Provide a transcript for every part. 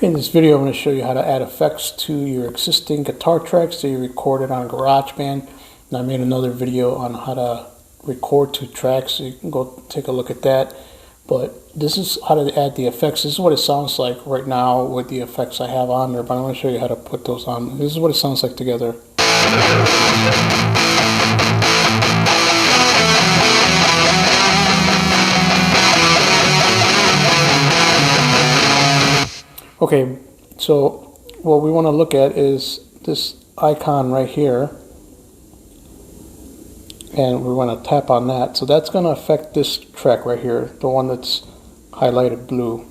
Okay, in this video I'm going to show you how to add effects to your existing guitar tracks that you recorded on GarageBand. And I made another video on how to record two tracks, so you can go take a look at that. But this is how to add the effects. This is what it sounds like right now with the effects I have on there, but I'm going to show you how to put those on. This is what it sounds like together. Okay, so what we want to look at is this icon right here, and we want to tap on that. So that's going to affect this track right here, the one that's highlighted blue.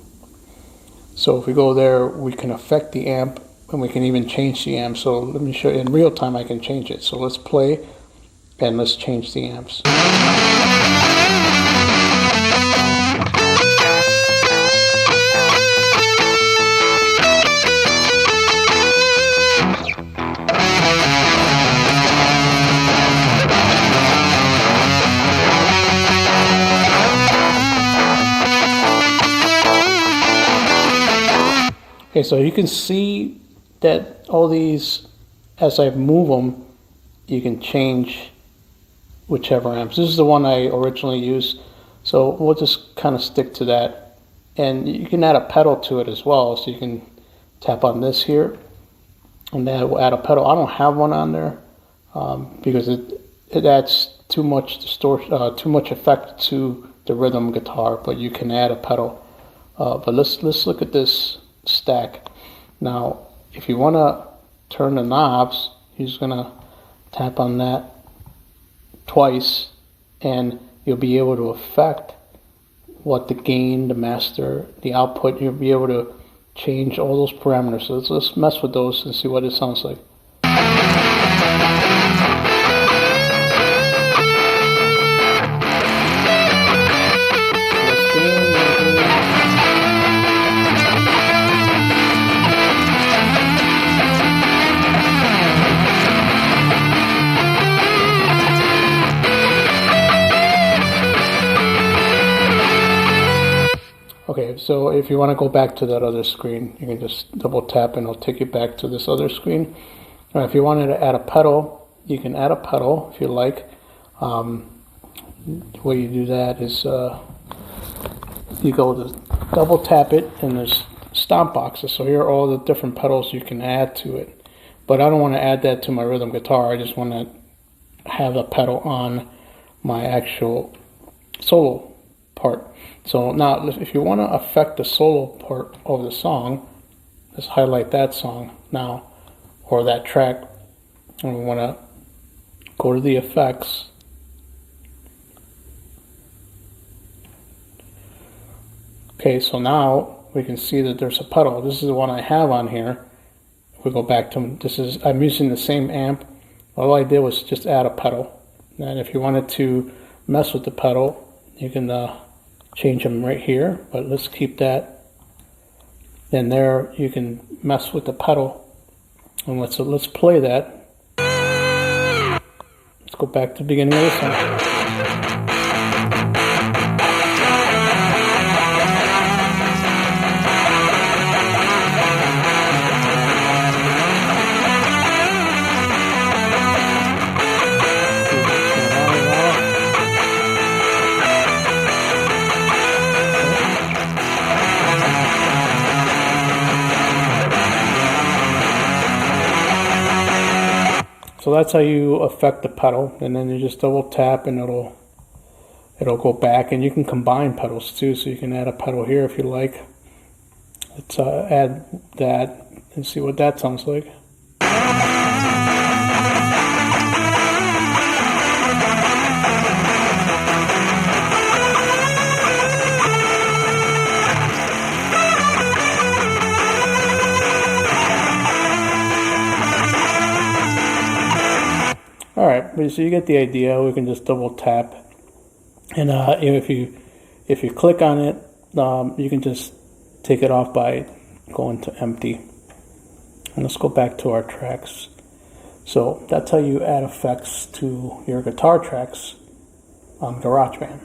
So if we go there, we can affect the amp, and we can even change the amp. So let me show you in real time. I can change it. So let's play and let's change the amps. Okay, so you can see that all these, as I move them, you can change whichever amps. This is the one I originally used, so we'll just kind of stick to that. And you can add a pedal to it as well, so you can tap on this here, and that will add a pedal. I don't have one on there because it adds too much distortion, too much effect to the rhythm guitar. But you can add a pedal. But let's look at this stack. Now if you want to turn the knobs, you're just going to tap on that twice and you'll be able to affect what the gain, the master, the output. You'll be able to change all those parameters. So let's mess with those and see what it sounds like. Okay, so if you want to go back to that other screen, you can just double tap and it'll take you back to this other screen. If you wanted to add a pedal, you can add a pedal if you like. The way you do that is you go to double tap it and there's stomp boxes. So here are all the different pedals you can add to it. But I don't want to add that to my rhythm guitar. I just want to have a pedal on my actual solo part. So now if you want to affect the solo part of the song, let's highlight that song now, or that track, and we want to go to the effects. Okay, so now we can see that there's a pedal. This is the one I have on here. If we go back to I'm using the same amp. All I did was just add a pedal. And if you wanted to mess with the pedal, you can change them right here, but let's keep that. Then there you can mess with the pedal, and let's play that. Let's go back to the beginning of the song. So that's how you affect the pedal, and then you just double tap and it'll go back, and you can combine pedals too, so you can add a pedal here if you like. Let's add that and see what that sounds like. Alright, so you get the idea. We can just double tap, and if you click on it, you can just take it off by going to empty. And let's go back to our tracks. So that's how you add effects to your guitar tracks on GarageBand.